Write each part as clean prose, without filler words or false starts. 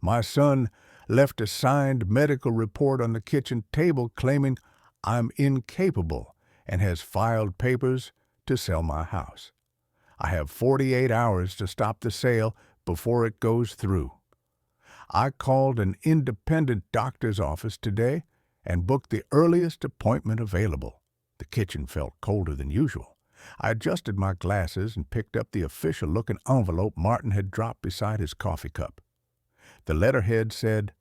My son left a signed medical report on the kitchen table claiming I'm incapable and has filed papers to sell my house. I have 48 hours to stop the sale before it goes through. I called an independent doctor's office today and booked the earliest appointment available. The kitchen felt colder than usual. I adjusted my glasses and picked up the official-looking envelope Martin had dropped beside his coffee cup. The letterhead said,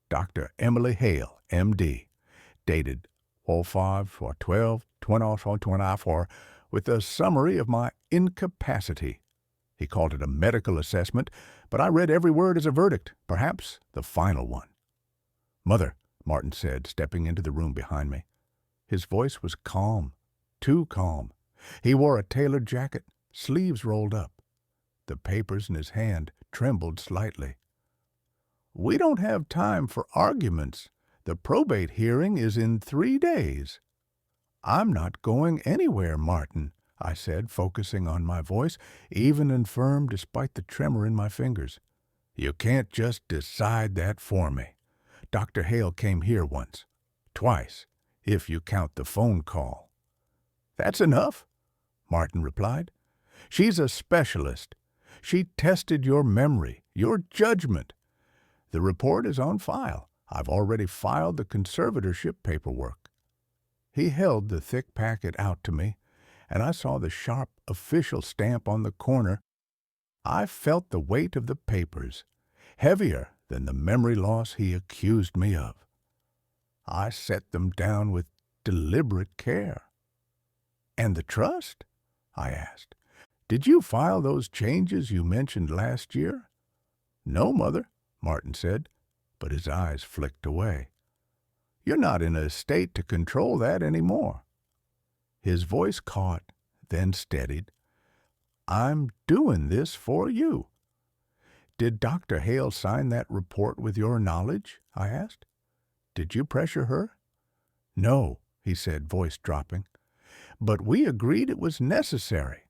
Dr. Emily Hale, M.D., dated 05/12/2024, with a summary of my incapacity. He called it a medical assessment, but I read every word as a verdict, perhaps the final one. "Mother," Martin said, stepping into the room behind me. His voice was calm, too calm. He wore a tailored jacket, sleeves rolled up. The papers in his hand trembled slightly. "We don't have time for arguments. The probate hearing is in 3 days. "I'm not going anywhere, Martin," I said, focusing on my voice, even and firm despite the tremor in my fingers. "You can't just decide that for me. Dr. Hale came here once. Twice, if you count the phone call." "That's enough," Martin replied. "She's a specialist. She tested your memory, your judgment. The report is on file. I've already filed the conservatorship paperwork." He held the thick packet out to me, and I saw the sharp official stamp on the corner. I felt the weight of the papers, heavier than the memory loss he accused me of. I set them down with deliberate care. "And the trust?" I asked. "Did you file those changes you mentioned last year?" "No, Mother," Martin said, but his eyes flicked away. "You're not in a state to control that anymore." His voice caught, then steadied. "I'm doing this for you." "Did Dr. Hale sign that report with your knowledge?" I asked. "Did you pressure her?" "No," he said, voice dropping. "But we agreed it was necessary."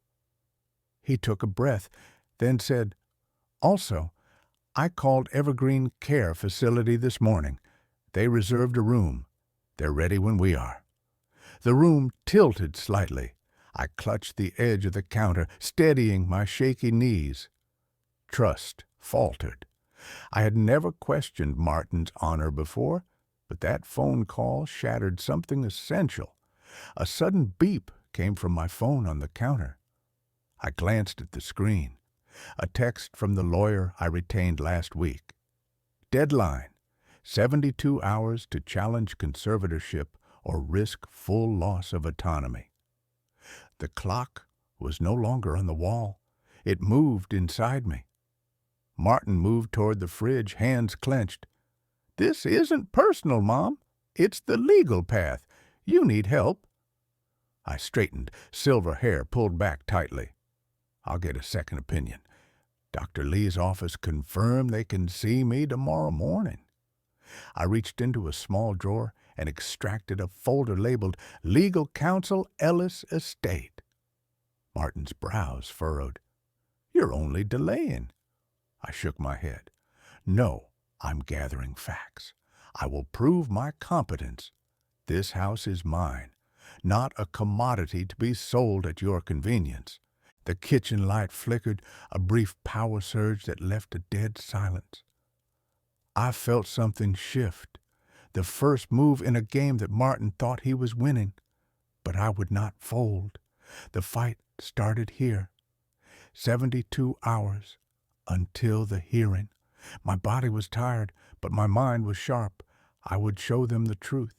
He took a breath, then said, "Also, I called Evergreen Care Facility this morning. They reserved a room. They're ready when we are." The room tilted slightly. I clutched the edge of the counter, steadying my shaky knees. Trust faltered. I had never questioned Martin's honor before, but that phone call shattered something essential. A sudden beep came from my phone on the counter. I glanced at the screen. A text from the lawyer I retained last week. Deadline: 72 hours to challenge conservatorship or risk full loss of autonomy. The clock was no longer on the wall. It moved inside me. Martin moved toward the fridge, hands clenched. "This isn't personal, Mom. It's the legal path. You need help." I straightened, silver hair pulled back tightly. "I'll get a second opinion. Dr. Lee's office confirmed they can see me tomorrow morning." I reached into a small drawer and extracted a folder labeled Legal Counsel Ellis Estate. Martin's brows furrowed. "You're only delaying." I shook my head. "No, I'm gathering facts. I will prove my competence. This house is mine, not a commodity to be sold at your convenience." The kitchen light flickered, a brief power surge that left a dead silence. I felt something shift, the first move in a game that Martin thought he was winning. But I would not fold. The fight started here. 72 hours until the hearing. My body was tired, but my mind was sharp. I would show them the truth.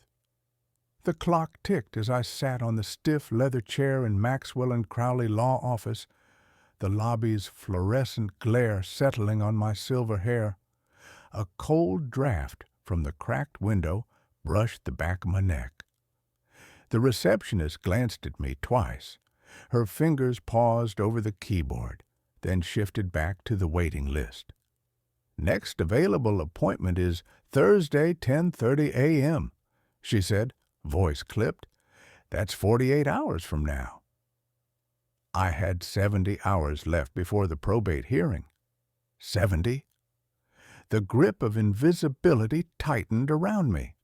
The clock ticked as I sat on the stiff leather chair in Maxwell and Crowley law office, the lobby's fluorescent glare settling on my silver hair. A cold draft from the cracked window brushed the back of my neck. The receptionist glanced at me twice. Her fingers paused over the keyboard, then shifted back to the waiting list. "Next available appointment is Thursday, 10:30 a.m., she said, voice clipped. "That's 48 hours from now." I had 70 hours left before the probate hearing. 70? The grip of invisibility tightened around me.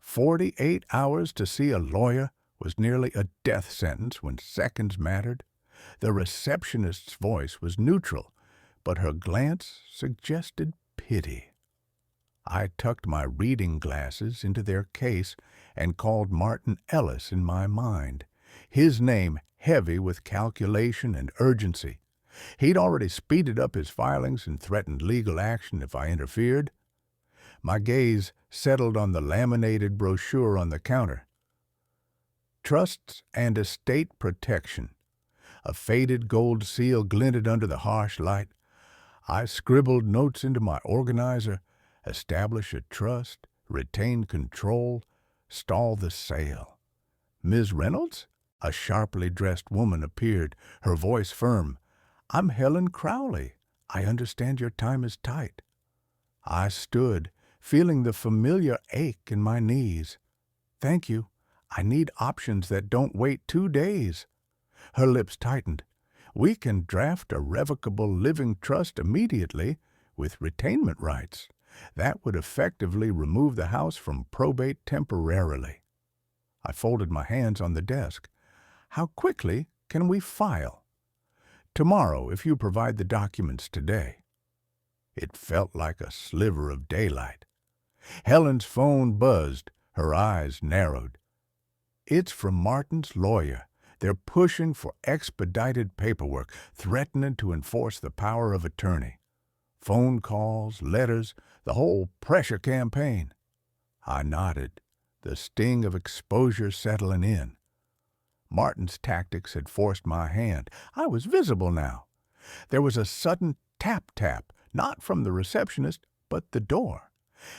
48 hours to see a lawyer was nearly a death sentence when seconds mattered. The receptionist's voice was neutral, but her glance suggested pity. I tucked my reading glasses into their case and called Martin Ellis in my mind, his name heavy with calculation and urgency. He'd already speeded up his filings and threatened legal action if I interfered. My gaze settled on the laminated brochure on the counter. Trusts and Estate Protection. A faded gold seal glinted under the harsh light. I scribbled notes into my organizer: establish a trust, retain control, stall the sale. Ms. Reynolds? A sharply dressed woman appeared, her voice firm. I'm Helen Crowley. I understand your time is tight. I stood, feeling the familiar ache in my knees. Thank you. I need options that don't wait 2 days. Her lips tightened. We can draft a revocable living trust immediately with retainment rights. That would effectively remove the house from probate temporarily. I folded my hands on the desk. How quickly can we file? Tomorrow, if you provide the documents today. It felt like a sliver of daylight. Helen's phone buzzed. Her eyes narrowed. It's from Martin's lawyer. They're pushing for expedited paperwork, threatening to enforce the power of attorney. Phone calls, letters, the whole pressure campaign. I nodded, the sting of exposure settling in. Martin's tactics had forced my hand. I was visible now. There was a sudden tap-tap, not from the receptionist, but the door.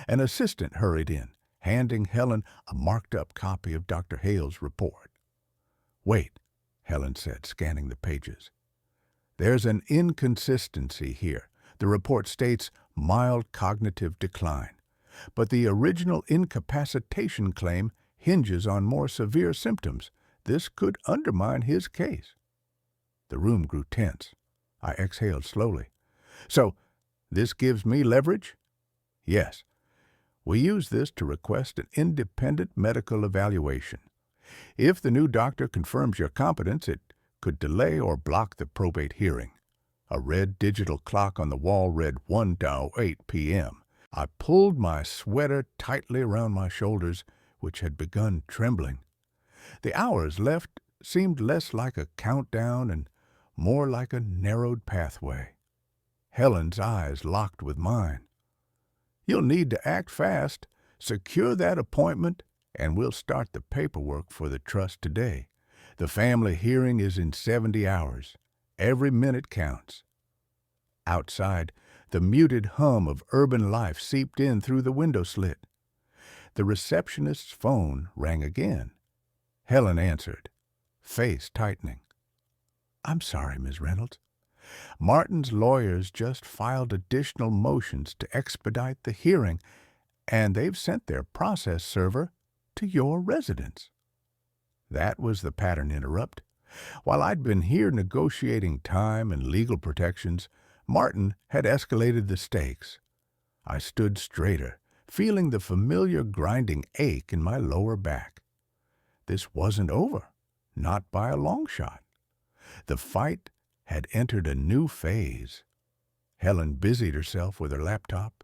An assistant hurried in, handing Helen a marked-up copy of Dr. Hale's report. Wait, Helen said, scanning the pages. There's an inconsistency here. The report states mild cognitive decline, but the original incapacitation claim hinges on more severe symptoms. This could undermine his case. The room grew tense. I exhaled slowly. So, this gives me leverage? Yes. We use this to request an independent medical evaluation. If the new doctor confirms your competence, it could delay or block the probate hearing. A red digital clock on the wall read 1:08 p.m. I pulled my sweater tightly around my shoulders, which had begun trembling. The hours left seemed less like a countdown and more like a narrowed pathway. Helen's eyes locked with mine. You'll need to act fast. Secure that appointment, and we'll start the paperwork for the trust today. The family hearing is in 70 hours. Every minute counts. Outside, the muted hum of urban life seeped in through the window slit. The receptionist's phone rang again. Helen answered, face tightening. I'm sorry, Ms. Reynolds. Martin's lawyers just filed additional motions to expedite the hearing, and they've sent their process server to your residence. That was the pattern interrupt. While I'd been here negotiating time and legal protections, Martin had escalated the stakes. I stood straighter, feeling the familiar grinding ache in my lower back. This wasn't over, not by a long shot. The fight had entered a new phase. Helen busied herself with her laptop.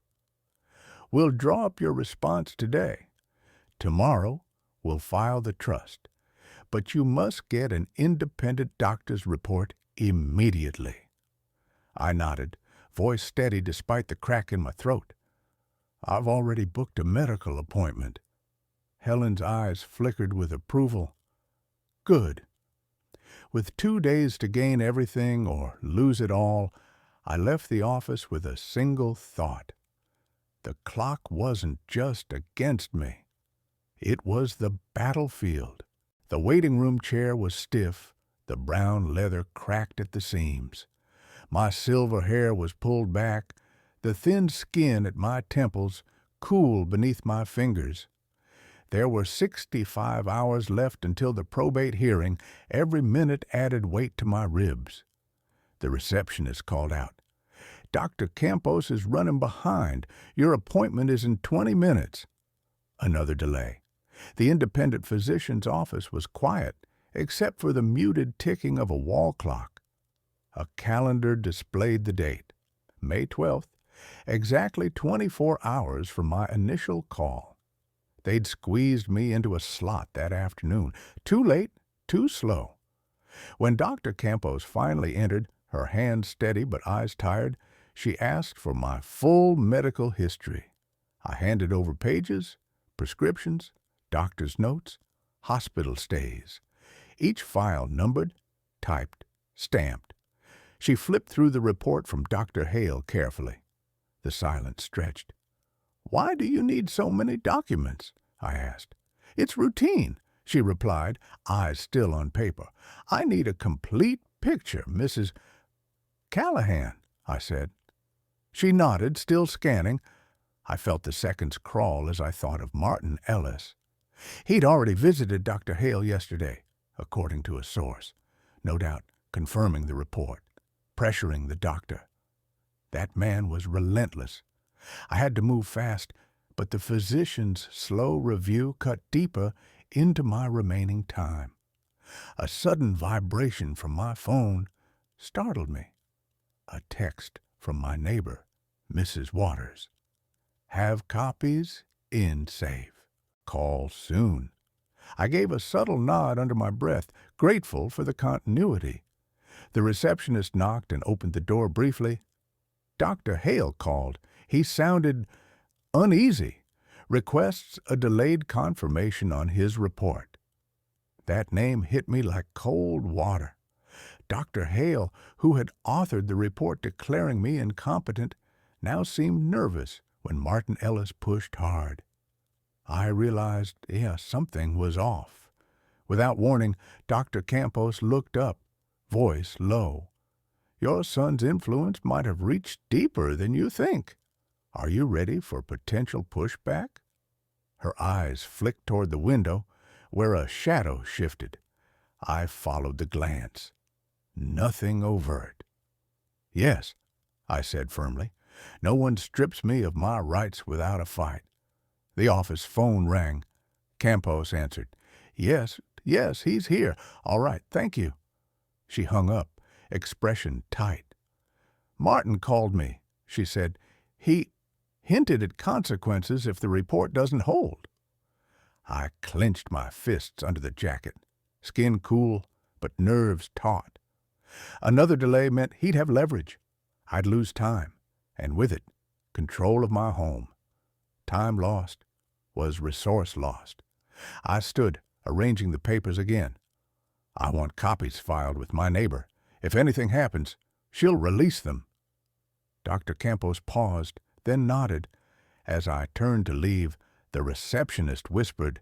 We'll draw up your response today. Tomorrow, we'll file the trust. But you must get an independent doctor's report immediately. I nodded, voice steady despite the crack in my throat. I've already booked a medical appointment. Helen's eyes flickered with approval. Good. With 2 days to gain everything or lose it all, I left the office with a single thought. The clock wasn't just against me. It was the battlefield. The waiting room chair was stiff, the brown leather cracked at the seams. My silver hair was pulled back, the thin skin at my temples cool beneath my fingers. There were 65 hours left until the probate hearing. Every minute added weight to my ribs. The receptionist called out, Dr. Campos is running behind. Your appointment is in 20 minutes. Another delay. The independent physician's office was quiet, except for the muted ticking of a wall clock. A calendar displayed the date, May 12th, exactly 24 hours from my initial call. They'd squeezed me into a slot that afternoon. Too late, too slow. When Dr. Campos finally entered, her hands steady but eyes tired, she asked for my full medical history. I handed over pages, prescriptions, doctor's notes, hospital stays, each file numbered, typed, stamped. She flipped through the report from Dr. Hale carefully. The silence stretched. "Why do you need so many documents?" I asked. "It's routine," she replied, eyes still on paper. "I need a complete picture, Mrs. "Callahan," I said. She nodded, still scanning. I felt the seconds crawl as I thought of Martin Ellis. He'd already visited Dr. Hale yesterday, according to a source, no doubt confirming the report, pressuring the doctor. That man was relentless. I had to move fast, but the physician's slow review cut deeper into my remaining time. A sudden vibration from my phone startled me. A text from my neighbor, Mrs. Waters. "Have copies in safe. Call soon." I gave a subtle nod under my breath, grateful for the continuity. The receptionist knocked and opened the door briefly. Dr. Hale called. He sounded uneasy. Requests a delayed confirmation on his report. That name hit me like cold water. Dr. Hale, who had authored the report declaring me incompetent, now seemed nervous when Martin Ellis pushed hard. I realized, something was off. Without warning, Dr. Campos looked up, voice low. "Your son's influence might have reached deeper than you think. Are you ready for potential pushback?" Her eyes flicked toward the window, where a shadow shifted. I followed the glance. Nothing overt. "Yes," I said firmly. "No one strips me of my rights without a fight." The office phone rang. Campos answered. Yes, he's here. All right, thank you." She hung up, expression tight. "Martin called me," she said. He hinted at consequences if the report doesn't hold." I clenched my fists under the jacket, skin cool, but nerves taut. Another delay meant he'd have leverage. I'd lose time, and with it, control of my home. Time lost was resource lost. I stood, arranging the papers again. "I want copies filed with my neighbor. If anything happens, she'll release them." Dr. Campos paused, then nodded. As I turned to leave, the receptionist whispered,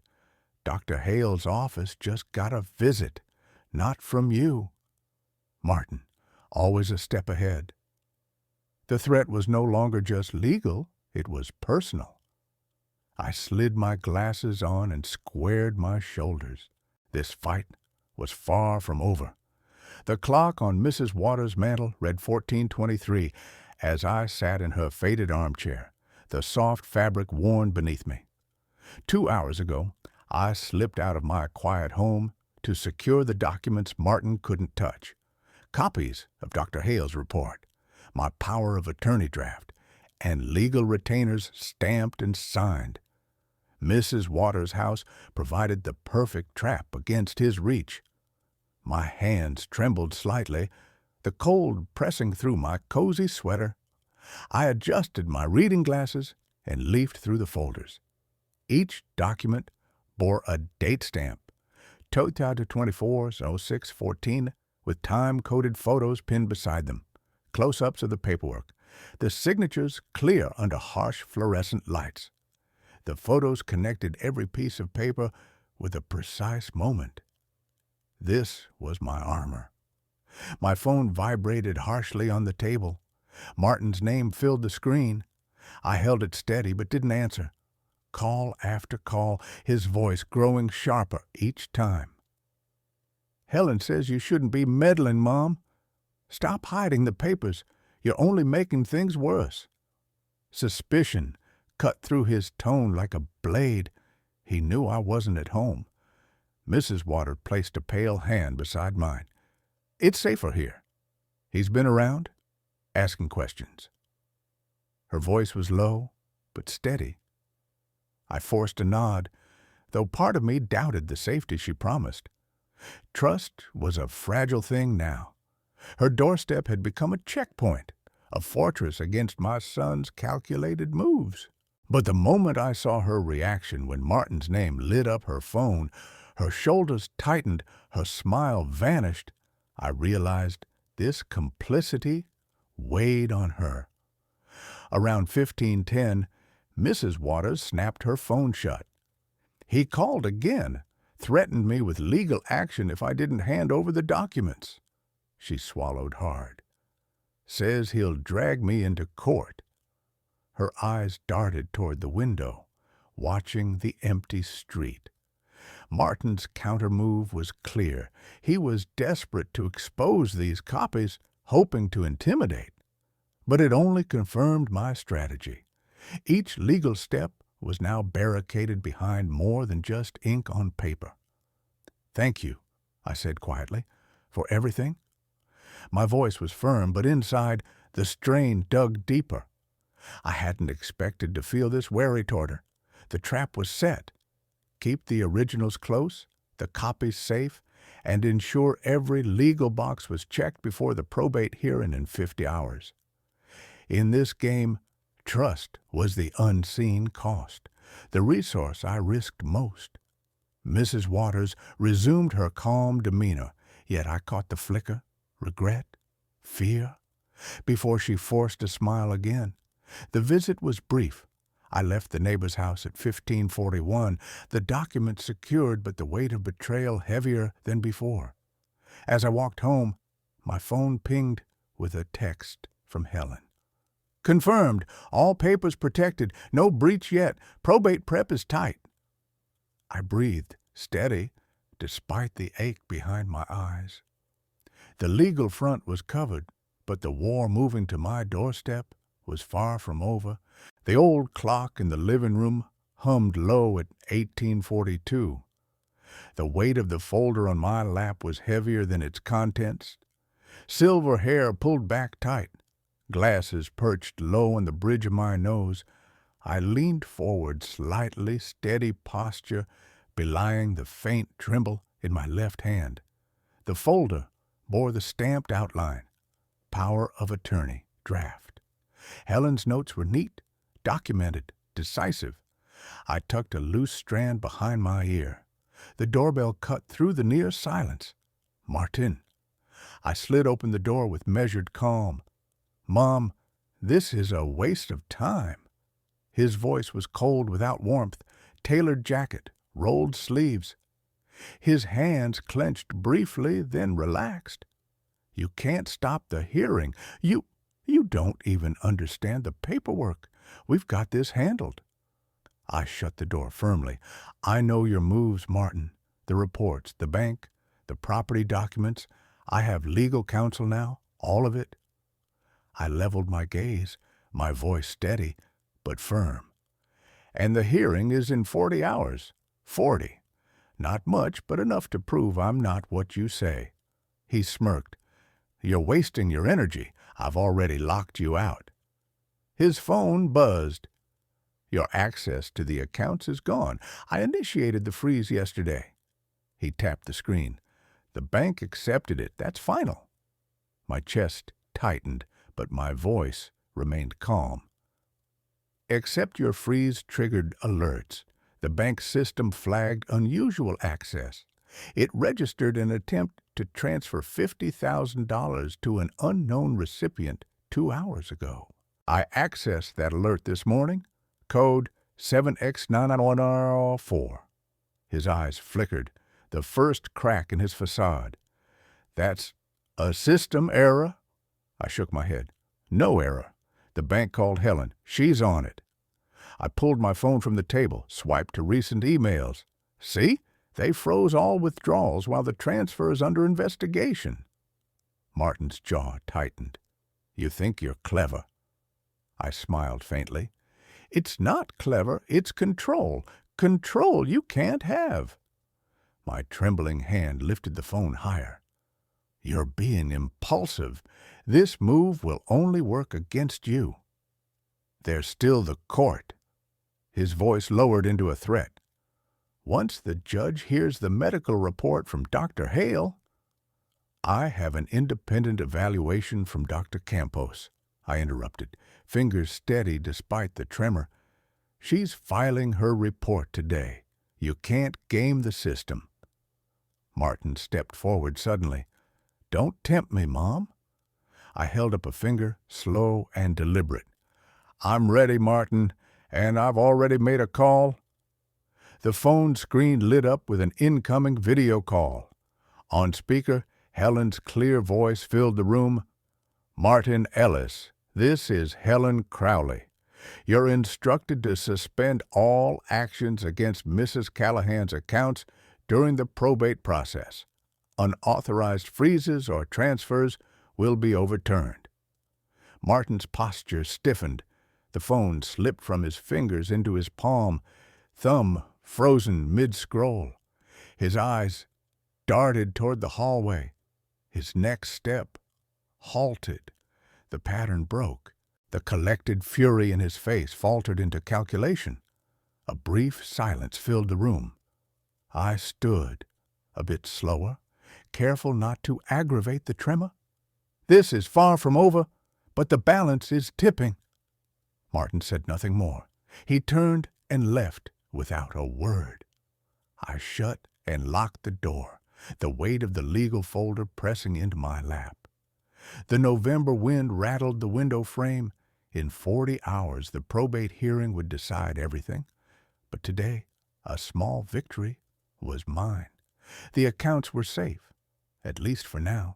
"Dr. Hale's office just got a visit. Not from you." Martin, always a step ahead. The threat was no longer just legal, it was personal. I slid my glasses on and squared my shoulders. This fight was far from over. The clock on Mrs. Waters' mantel read 14:23 as I sat in her faded armchair, the soft fabric worn beneath me. 2 hours ago, I slipped out of my quiet home to secure the documents Martin couldn't touch. Copies of Dr. Hale's report, my power of attorney draft, and legal retainers stamped and signed. Mrs. Waters' house provided the perfect trap against his reach. My hands trembled slightly, the cold pressing through my cozy sweater. I adjusted my reading glasses and leafed through the folders. Each document bore a date stamp, Tota de 24/06/14, with time-coded photos pinned beside them, close-ups of the paperwork, the signatures clear under harsh fluorescent lights. The photos connected every piece of paper with a precise moment. This was my armor. My phone vibrated harshly on the table. Martin's name filled the screen. I held it steady but didn't answer. Call after call, his voice growing sharper each time. "Helen says you shouldn't be meddling, Mom. Stop hiding the papers. You're only making things worse." Suspicion cut through his tone like a blade. He knew I wasn't at home. Mrs. Waters placed a pale hand beside mine. "It's safer here. He's been around, asking questions." Her voice was low, but steady. I forced a nod, though part of me doubted the safety she promised. Trust was a fragile thing now. Her doorstep had become a checkpoint, a fortress against my son's calculated moves. But the moment I saw her reaction when Martin's name lit up her phone, her shoulders tightened, her smile vanished, I realized this complicity weighed on her. Around 15:10, Mrs. Waters snapped her phone shut. He called again, threatened me with legal action if I didn't hand over the documents. She swallowed hard. Says he'll drag me into court. Her eyes darted toward the window, watching the empty street. Martin's countermove was clear. He was desperate to expose these copies, hoping to intimidate. But it only confirmed my strategy. Each legal step was now barricaded behind more than just ink on paper. "Thank you," I said quietly, "for everything." My voice was firm, but inside, the strain dug deeper. I hadn't expected to feel this wary toward her. The trap was set. Keep the originals close, the copies safe, and ensure every legal box was checked before the probate hearing in 50 hours. In this game, trust was the unseen cost, the resource I risked most. Mrs. Waters resumed her calm demeanor, yet I caught the flicker, regret, fear, before she forced a smile again. The visit was brief. I left the neighbor's house at 15:41, the document secured but the weight of betrayal heavier than before. As I walked home, my phone pinged with a text from Helen. "Confirmed. All papers protected. No breach yet. Probate prep is tight." I breathed, steady, despite the ache behind my eyes. The legal front was covered, but the war moving to my doorstep was far from over. The old clock in the living room hummed low at 1842. The weight of the folder on my lap was heavier than its contents. Silver hair pulled back tight, glasses perched low on the bridge of my nose. I leaned forward slightly, steady posture belying the faint tremble in my left hand. The folder bore the stamped outline, Power of Attorney, draft. Helen's notes were neat, documented, decisive. I tucked a loose strand behind my ear. The doorbell cut through the near silence. Martin. I slid open the door with measured calm. "Mom, this is a waste of time." His voice was cold without warmth, tailored jacket, rolled sleeves. His hands clenched briefly, then relaxed. "You can't stop the hearing. You don't even understand the paperwork. We've got this handled." I shut the door firmly. "I know your moves, Martin. The reports, the bank, the property documents. I have legal counsel now, all of it." I leveled my gaze, my voice steady, but firm. "And the hearing is in 40 hours. 40. Not much, but enough to prove I'm not what you say." He smirked. "You're wasting your energy. I've already locked you out." His phone buzzed. "Your access to the accounts is gone. I initiated the freeze yesterday." He tapped the screen. "The bank accepted it. That's final." My chest tightened, but my voice remained calm. "Except your freeze-triggered alerts. The bank system flagged unusual access. It registered an attempt to transfer $50,000 to an unknown recipient 2 hours ago. I accessed that alert this morning. Code 7X991R4. His eyes flickered, the first crack in his facade. "That's a system error?" I shook my head. "No error. The bank called Helen. She's on it." I pulled my phone from the table, swiped to recent emails. "See? They froze all withdrawals while the transfer is under investigation." Martin's jaw tightened. You think you're clever. I smiled faintly. It's not clever, it's control. Control you can't have. My trembling hand lifted the phone higher. You're being impulsive. This move will only work against you. There's still the court. His voice lowered into a threat. Once the judge hears the medical report from Dr. Hale, I have an independent evaluation from Dr. Campos, I interrupted, fingers steady despite the tremor. She's filing her report today. You can't game the system. Martin stepped forward suddenly. Don't tempt me, Mom. I held up a finger, slow and deliberate. I'm ready, Martin, and I've already made a call. The phone screen lit up with an incoming video call. On speaker, Helen's clear voice filled the room. Martin Ellis, this is Helen Crowley. You're instructed to suspend all actions against Mrs. Callahan's accounts during the probate process. Unauthorized freezes or transfers will be overturned. Martin's posture stiffened. The phone slipped from his fingers into his palm, thumb frozen mid-scroll. His eyes darted toward the hallway. His next step halted. The pattern broke. The collected fury in his face faltered into calculation. A brief silence filled the room. I stood, a bit slower, careful not to aggravate the tremor. This is far from over, but the balance is tipping. Martin said nothing more. He turned and left without a word. I shut and locked the door, the weight of the legal folder pressing into my lap. The November wind rattled the window frame. In 40 hours, the probate hearing would decide everything. But today, a small victory was mine. The accounts were safe, at least for now.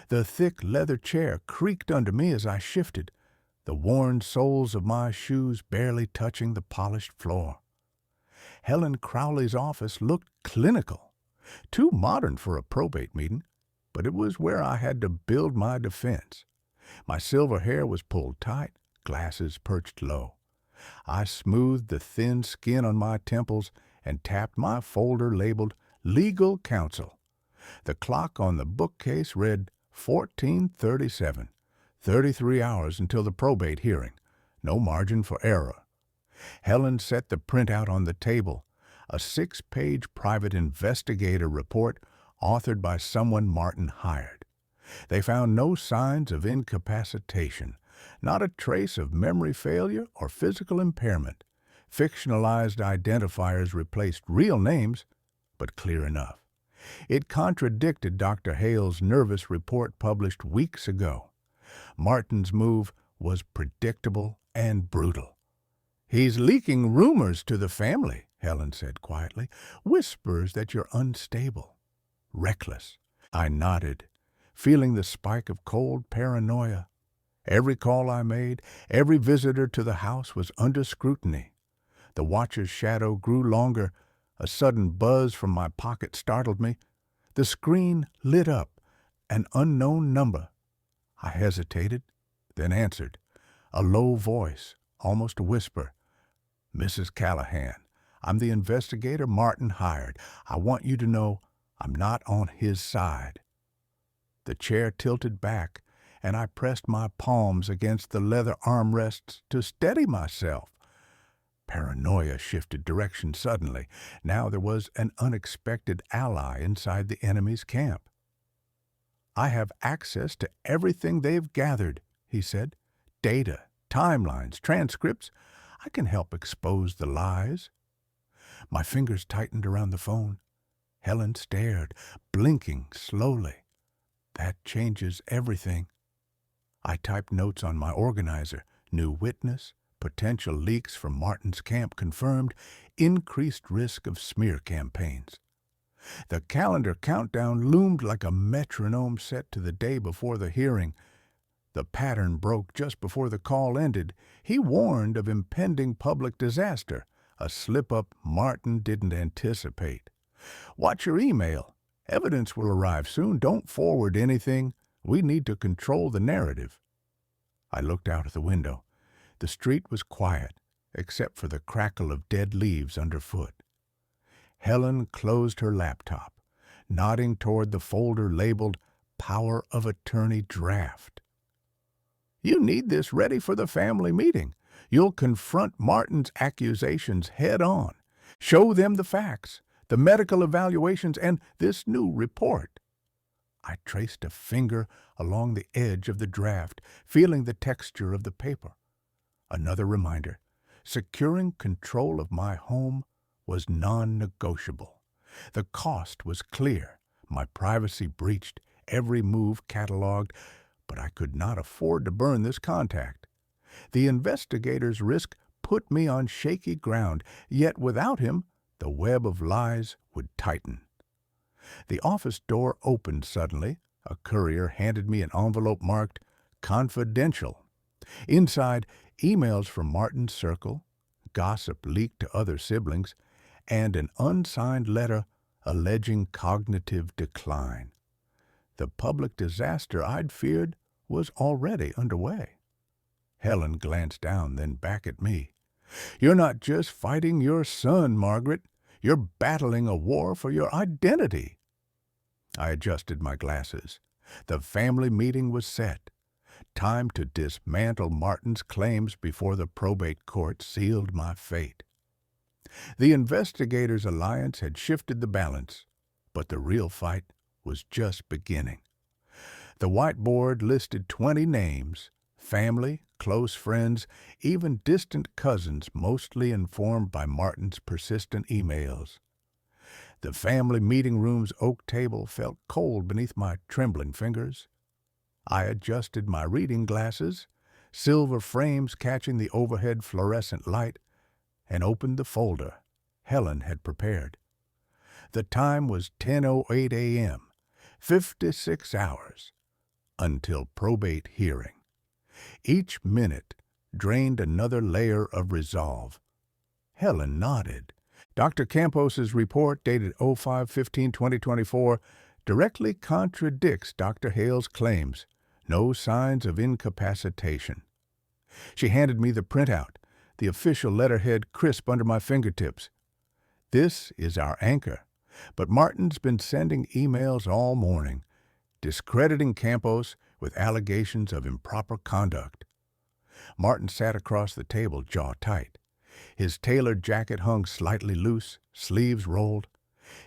The thick leather chair creaked under me as I shifted, the worn soles of my shoes barely touching the polished floor. Helen Crowley's office looked clinical, too modern for a probate meeting, but it was where I had to build my defense. My silver hair was pulled tight, glasses perched low. I smoothed the thin skin on my temples and tapped my folder labeled Legal Counsel. The clock on the bookcase read 14:37, 33 hours until the probate hearing. No margin for error. Helen set the printout on the table, a 6-page private investigator report authored by someone Martin hired. They found no signs of incapacitation, not a trace of memory failure or physical impairment. Fictionalized identifiers replaced real names, but clear enough. It contradicted Dr. Hale's nervous report published weeks ago. Martin's move was predictable and brutal. He's leaking rumors to the family, Helen said quietly. Whispers that you're unstable, reckless. I nodded, feeling the spike of cold paranoia. Every call I made, every visitor to the house was under scrutiny. The watcher's shadow grew longer. A sudden buzz from my pocket startled me. The screen lit up, an unknown number. I hesitated, then answered, a low voice, almost a whisper. Mrs. Callahan, I'm the investigator Martin hired. I want you to know I'm not on his side. The chair tilted back, and I pressed my palms against the leather armrests to steady myself. Paranoia shifted direction suddenly. Now there was an unexpected ally inside the enemy's camp. I have access to everything they've gathered, he said. Data, timelines, transcripts. I can help expose the lies. My fingers tightened around the phone. Helen stared, blinking slowly. That changes everything. I typed notes on my organizer. New witness, potential leaks from Martin's camp confirmed, increased risk of smear campaigns. The calendar countdown loomed like a metronome set to the day before the hearing. The pattern broke just before the call ended. He warned of impending public disaster, a slip-up Martin didn't anticipate. Watch your email. Evidence will arrive soon. Don't forward anything. We need to control the narrative. I looked out of the window. The street was quiet, except for the crackle of dead leaves underfoot. Helen closed her laptop, nodding toward the folder labeled Power of Attorney Draft. "You need this ready for the family meeting. You'll confront Martin's accusations head on. Show them the facts, the medical evaluations, and this new report." I traced a finger along the edge of the draft, feeling the texture of the paper. Another reminder. Securing control of my home was non-negotiable. The cost was clear, my privacy breached, every move cataloged, but I could not afford to burn this contact. The investigator's risk put me on shaky ground, yet without him, the web of lies would tighten. The office door opened suddenly. A courier handed me an envelope marked "Confidential." Inside, emails from Martin's circle, gossip leaked to other siblings, and an unsigned letter alleging cognitive decline. The public disaster I'd feared was already underway. Helen glanced down, then back at me. "You're not just fighting your son, Margaret. You're battling a war for your identity." I adjusted my glasses. The family meeting was set. Time to dismantle Martin's claims before the probate court sealed my fate. The investigators' alliance had shifted the balance, but the real fight was just beginning. The whiteboard listed 20 names, family, close friends, even distant cousins, mostly informed by Martin's persistent emails. The family meeting room's oak table felt cold beneath my trembling fingers. I adjusted my reading glasses, silver frames catching the overhead fluorescent light, and opened the folder Helen had prepared. The time was 10:08 a.m., 56 hours, until probate hearing. Each minute drained another layer of resolve. Helen nodded. Dr. Campos's report, dated 05/15/2024, directly contradicts Dr. Hale's claims. No signs of incapacitation. She handed me the printout, the official letterhead crisp under my fingertips. "This is our anchor, but Martin's been sending emails all morning, discrediting Campos with allegations of improper conduct." Martin sat across the table, jaw tight. His tailored jacket hung slightly loose, sleeves rolled.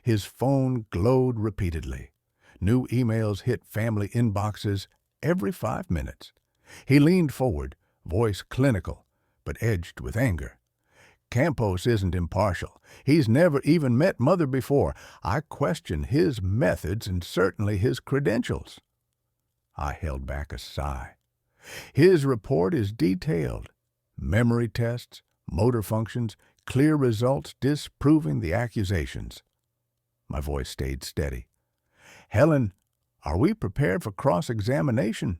His phone glowed repeatedly. New emails hit family inboxes every 5 minutes. He leaned forward, voice clinical, but edged with anger. "Campos isn't impartial. He's never even met Mother before. I question his methods and certainly his credentials." I held back a sigh. "His report is detailed. Memory tests, motor functions, clear results disproving the accusations." My voice stayed steady. "Helen, are we prepared for cross-examination?"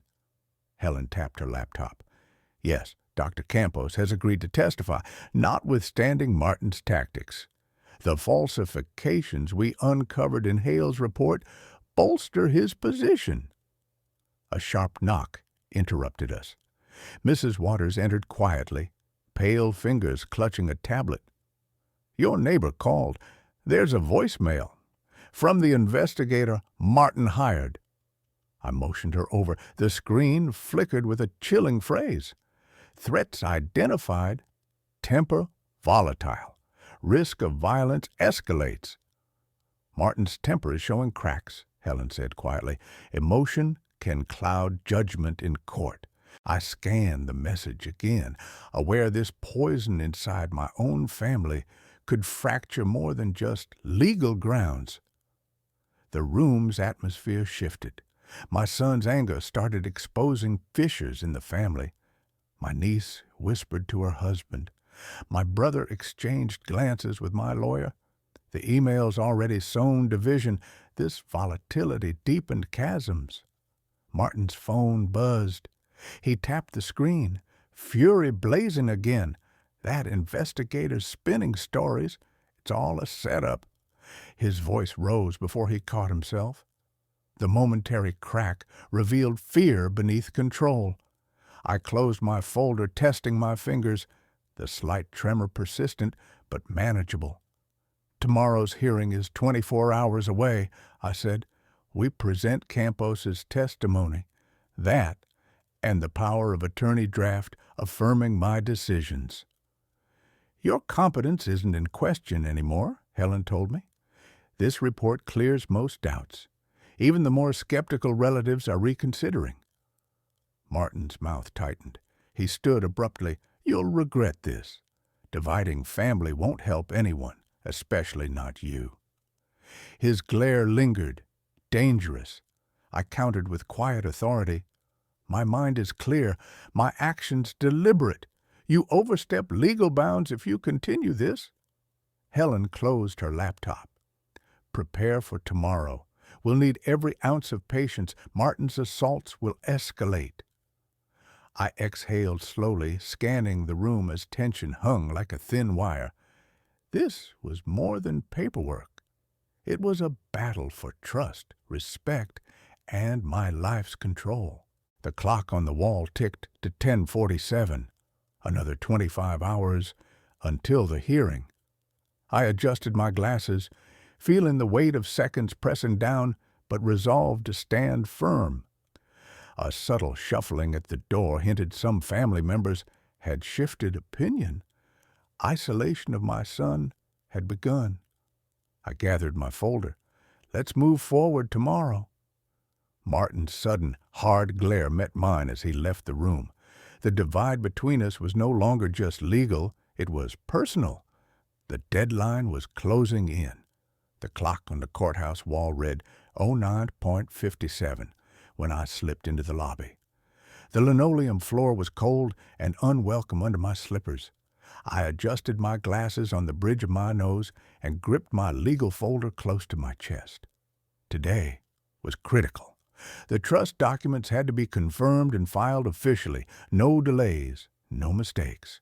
Helen tapped her laptop. "Yes, Dr. Campos has agreed to testify, notwithstanding Martin's tactics. The falsifications we uncovered in Hale's report bolster his position." A sharp knock interrupted us. Mrs. Waters entered quietly, pale fingers clutching a tablet. "Your neighbor called. There's a voicemail. From the investigator Martin hired." I motioned her over. The screen flickered with a chilling phrase. "Threats identified. Temper volatile. Risk of violence escalates." "Martin's temper is showing cracks," Helen said quietly. "Emotion can cloud judgment in court." I scanned the message again, aware this poison inside my own family could fracture more than just legal grounds. The room's atmosphere shifted. My son's anger started exposing fissures in the family. My niece whispered to her husband. My brother exchanged glances with my lawyer. The emails already sown division. This volatility deepened chasms. Martin's phone buzzed. He tapped the screen, fury blazing again. That investigator's spinning stories. It's all a setup. His voice rose before he caught himself. The momentary crack revealed fear beneath control. I closed my folder, testing my fingers, the slight tremor persistent but manageable. Tomorrow's hearing is 24 hours away, I said. We present Campos's testimony. That, and the power of attorney draft affirming my decisions. Your competence isn't in question anymore, Helen told me. This report clears most doubts. Even the more skeptical relatives are reconsidering. Martin's mouth tightened. He stood abruptly. You'll regret this. Dividing family won't help anyone, especially not you. His glare lingered. Dangerous. I countered with quiet authority. My mind is clear, my actions deliberate. You overstep legal bounds if you continue this. Helen closed her laptop. Prepare for tomorrow. We'll need every ounce of patience. Martin's assaults will escalate. I exhaled slowly, scanning the room as tension hung like a thin wire. This was more than paperwork. It was a battle for trust, respect, and my life's control. The clock on the wall ticked to 10:47. Another 25 hours until the hearing. I adjusted my glasses, feeling the weight of seconds pressing down, but resolved to stand firm. A subtle shuffling at the door hinted some family members had shifted opinion. Isolation of my son had begun. I gathered my folder. Let's move forward tomorrow. Martin's sudden, hard glare met mine as he left the room. The divide between us was no longer just legal, it was personal. The deadline was closing in. The clock on the courthouse wall read 09:57 when I slipped into the lobby. The linoleum floor was cold and unwelcome under my slippers. I adjusted my glasses on the bridge of my nose and gripped my legal folder close to my chest. Today was critical. The trust documents had to be confirmed and filed officially. No delays, no mistakes.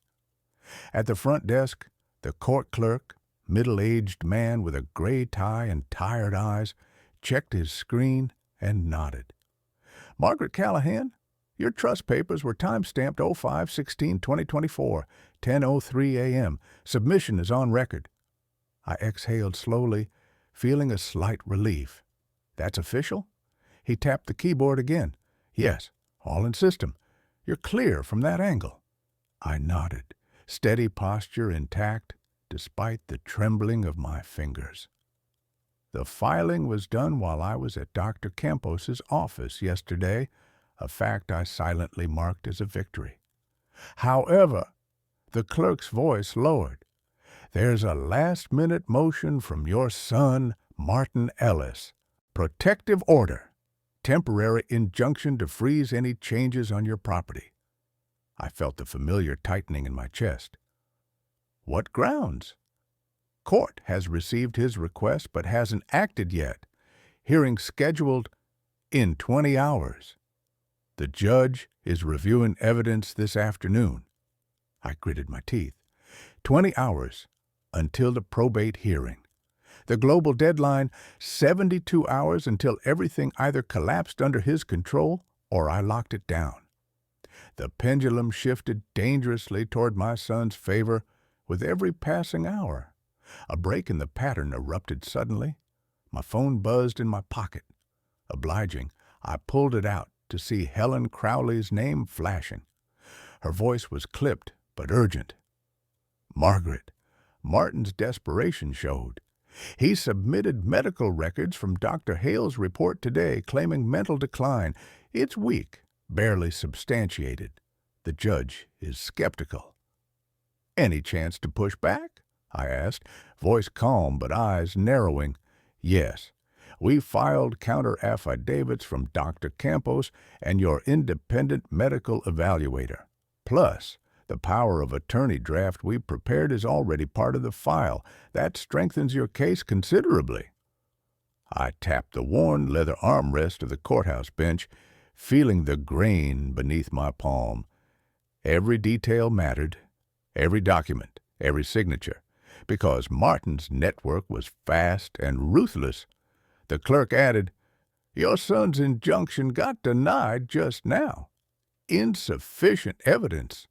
At the front desk, the court clerk, middle-aged man with a gray tie and tired eyes, checked his screen and nodded. Margaret Callahan, your trust papers were time-stamped 05/16/2024, 10:03 a.m. Submission is on record. I exhaled slowly, feeling a slight relief. That's official? He tapped the keyboard again. Yes, all in system. You're clear from that angle. I nodded, steady posture intact, despite the trembling of my fingers. The filing was done while I was at Dr. Campos's office yesterday, a fact I silently marked as a victory. However, the clerk's voice lowered. There's a last-minute motion from your son, Martin Ellis. Protective order. Temporary injunction to freeze any changes on your property. I felt the familiar tightening in my chest. What grounds? Court has received his request but hasn't acted yet. Hearing scheduled in 20 hours. The judge is reviewing evidence this afternoon. I gritted my teeth. 20 hours until the probate hearing. The global deadline, 72 hours until everything either collapsed under his control or I locked it down. The pendulum shifted dangerously toward my son's favor with every passing hour. A break in the pattern erupted suddenly. My phone buzzed in my pocket. Obliging, I pulled it out to see Helen Crowley's name flashing. Her voice was clipped but urgent. Margaret, Martin's desperation showed. He submitted medical records from Dr. Hale's report today claiming mental decline. It's weak, barely substantiated. The judge is skeptical. Any chance to push back? I asked, voice calm but eyes narrowing. Yes, we filed counter-affidavits from Dr. Campos and your independent medical evaluator. Plus, the power of attorney draft we prepared is already part of the file. That strengthens your case considerably. I tapped the worn leather armrest of the courthouse bench, feeling the grain beneath my palm. Every detail mattered, every document, every signature, because Martin's network was fast and ruthless. The clerk added, "Your son's injunction got denied just now." Insufficient evidence.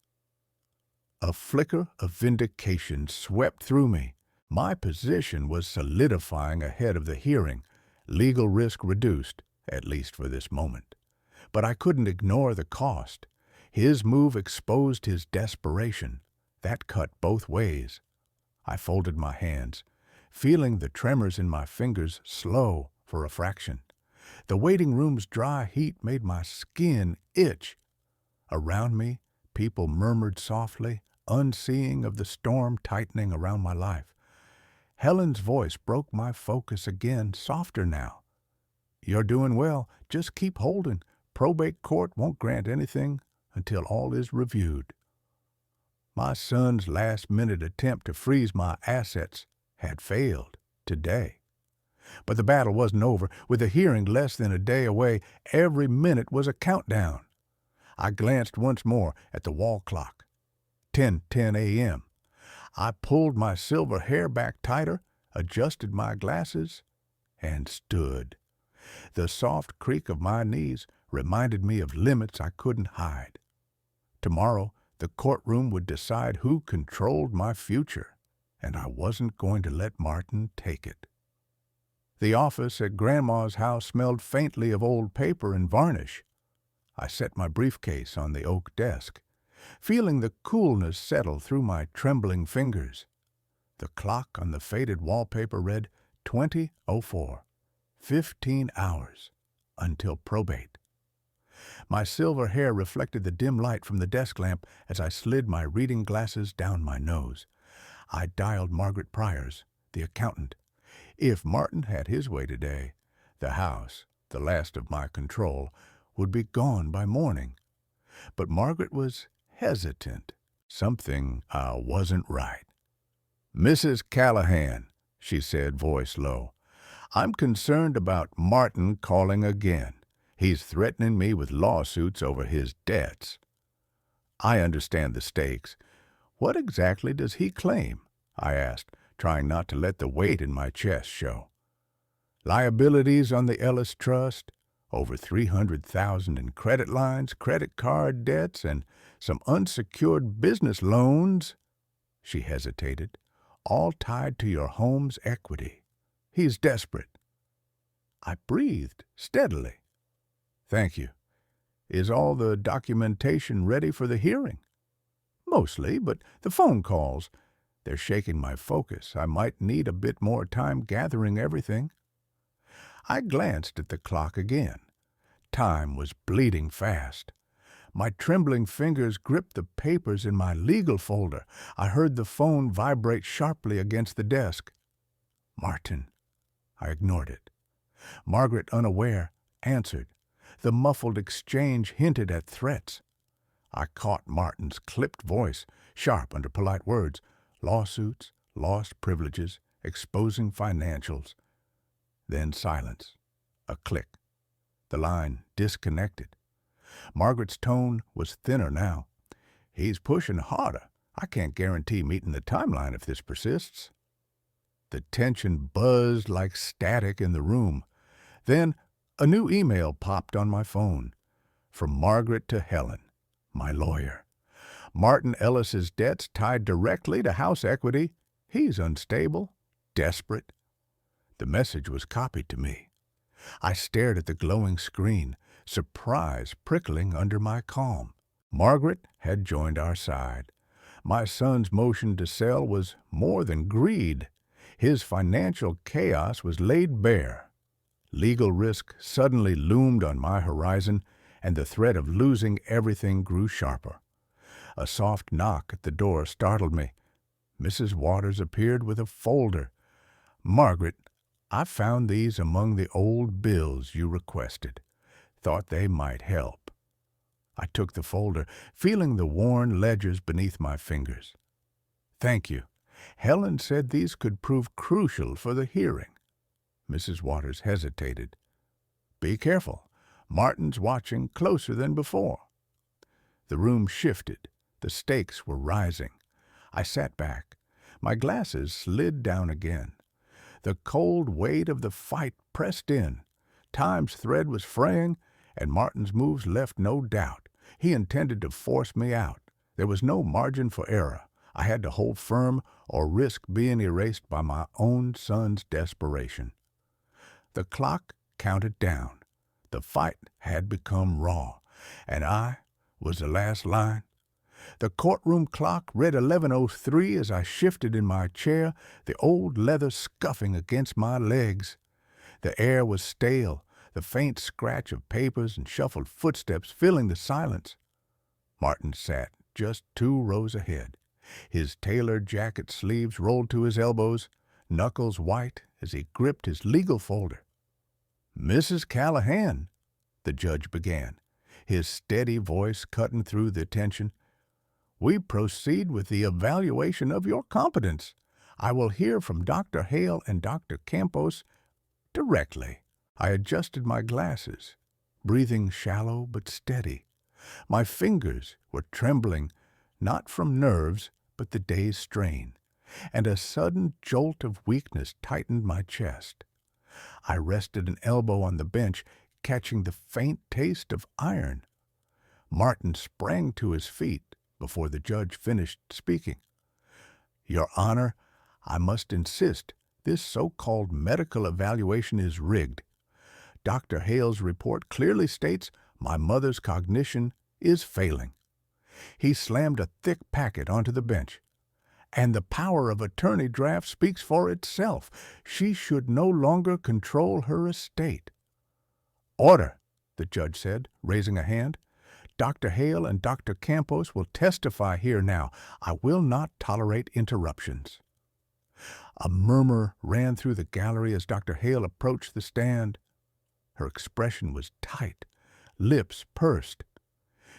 A flicker of vindication swept through me. My position was solidifying ahead of the hearing, legal risk reduced, at least for this moment. But I couldn't ignore the cost. His move exposed his desperation. That cut both ways. I folded my hands, feeling the tremors in my fingers slow for a fraction. The waiting room's dry heat made my skin itch. Around me, people murmured softly, unseeing of the storm tightening around my life. Helen's voice broke my focus again, softer now. "You're doing well. Just keep holding. Probate court won't grant anything until all is reviewed." My son's last-minute attempt to freeze my assets had failed today. But the battle wasn't over. With the hearing less than a day away, every minute was a countdown. I glanced once more at the wall clock. 10:10 a.m. I pulled my silver hair back tighter, adjusted my glasses, and stood. The soft creak of my knees reminded me of limits I couldn't hide. Tomorrow, the courtroom would decide who controlled my future, and I wasn't going to let Martin take it. The office at Grandma's house smelled faintly of old paper and varnish. I set my briefcase on the oak desk, feeling the coolness settle through my trembling fingers. The clock on the faded wallpaper read 20:04, 15 hours until probate. My silver hair reflected the dim light from the desk lamp as I slid my reading glasses down my nose. I dialed Margaret Pryor's, the accountant. If Martin had his way today, the house, the last of my control, would be gone by morning. But Margaret was hesitant. Something wasn't right. "Mrs. Callahan," she said, voice low, "I'm concerned about Martin calling again. He's threatening me with lawsuits over his debts." "I understand the stakes. What exactly does he claim?" I asked, trying not to let the weight in my chest show. "Liabilities on the Ellis Trust, over $300,000 in credit lines, credit card debts, and some unsecured business loans." She hesitated. "All tied to your home's equity. He's desperate." I breathed steadily. "Thank you. Is all the documentation ready for the hearing?" "Mostly, but the phone calls, they're shaking my focus. I might need a bit more time gathering everything." I glanced at the clock again. Time was bleeding fast. My trembling fingers gripped the papers in my legal folder. I heard the phone vibrate sharply against the desk. "Martin." I ignored it. Margaret, unaware, answered. The muffled exchange hinted at threats. I caught Martin's clipped voice, sharp under polite words. Lawsuits, lost privileges, exposing financials. Then silence. A click. The line disconnected. Margaret's tone was thinner now. "He's pushing harder. I can't guarantee meeting the timeline if this persists." The tension buzzed like static in the room. Then a new email popped on my phone. From Margaret to Helen, my lawyer. "Martin Ellis's debts tied directly to house equity. He's unstable, desperate." The message was copied to me. I stared at the glowing screen, surprise prickling under my calm. Margaret had joined our side. My son's motion to sell was more than greed. His financial chaos was laid bare. Legal risk suddenly loomed on my horizon, and the threat of losing everything grew sharper. A soft knock at the door startled me. Mrs. Waters appeared with a folder. "Margaret, I found these among the old bills you requested. Thought they might help." I took the folder, feeling the worn ledgers beneath my fingers. "Thank you. Helen said these could prove crucial for the hearing." Mrs. Waters hesitated. "Be careful. Martin's watching closer than before." The room shifted. The stakes were rising. I sat back. My glasses slid down again. The cold weight of the fight pressed in. Time's thread was fraying, and Martin's moves left no doubt. He intended to force me out. There was no margin for error. I had to hold firm or risk being erased by my own son's desperation. The clock counted down. The fight had become raw, and I was the last line. The courtroom clock read 11:03 as I shifted in my chair, the old leather scuffing against my legs. The air was stale, the faint scratch of papers and shuffled footsteps filling the silence. Martin sat just 2 rows ahead, his tailored jacket sleeves rolled to his elbows, knuckles white as he gripped his legal folder. "Mrs. Callahan," the judge began, his steady voice cutting through the tension, "we proceed with the evaluation of your competence. I will hear from Dr. Hale and Dr. Campos directly." I adjusted my glasses, breathing shallow but steady. My fingers were trembling, not from nerves, but the day's strain, and a sudden jolt of weakness tightened my chest. I rested an elbow on the bench, catching the faint taste of iron. Martin sprang to his feet before the judge finished speaking. "Your Honor, I must insist this so-called medical evaluation is rigged. Dr. Hale's report clearly states my mother's cognition is failing." He slammed a thick packet onto the bench. "And the power of attorney draft speaks for itself. She should no longer control her estate." "Order," the judge said, raising a hand. "Dr. Hale and Dr. Campos will testify here now. I will not tolerate interruptions." A murmur ran through the gallery as Dr. Hale approached the stand. Her expression was tight, lips pursed.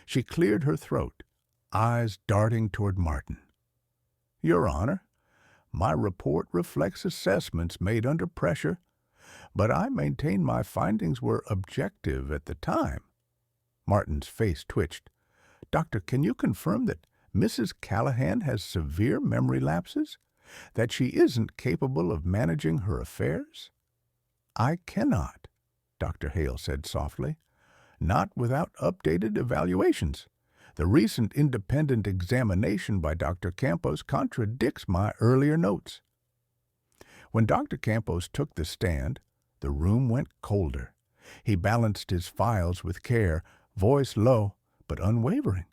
She cleared her throat, eyes darting toward Martin. "Your Honor, my report reflects assessments made under pressure, but I maintain my findings were objective at the time." Martin's face twitched. "Doctor, can you confirm that Mrs. Callahan has severe memory lapses? That she isn't capable of managing her affairs?" "I cannot," Dr. Hale said softly. "Not without updated evaluations. The recent independent examination by Dr. Campos contradicts my earlier notes." When Dr. Campos took the stand, the room went colder. He balanced his files with care, voice low but unwavering.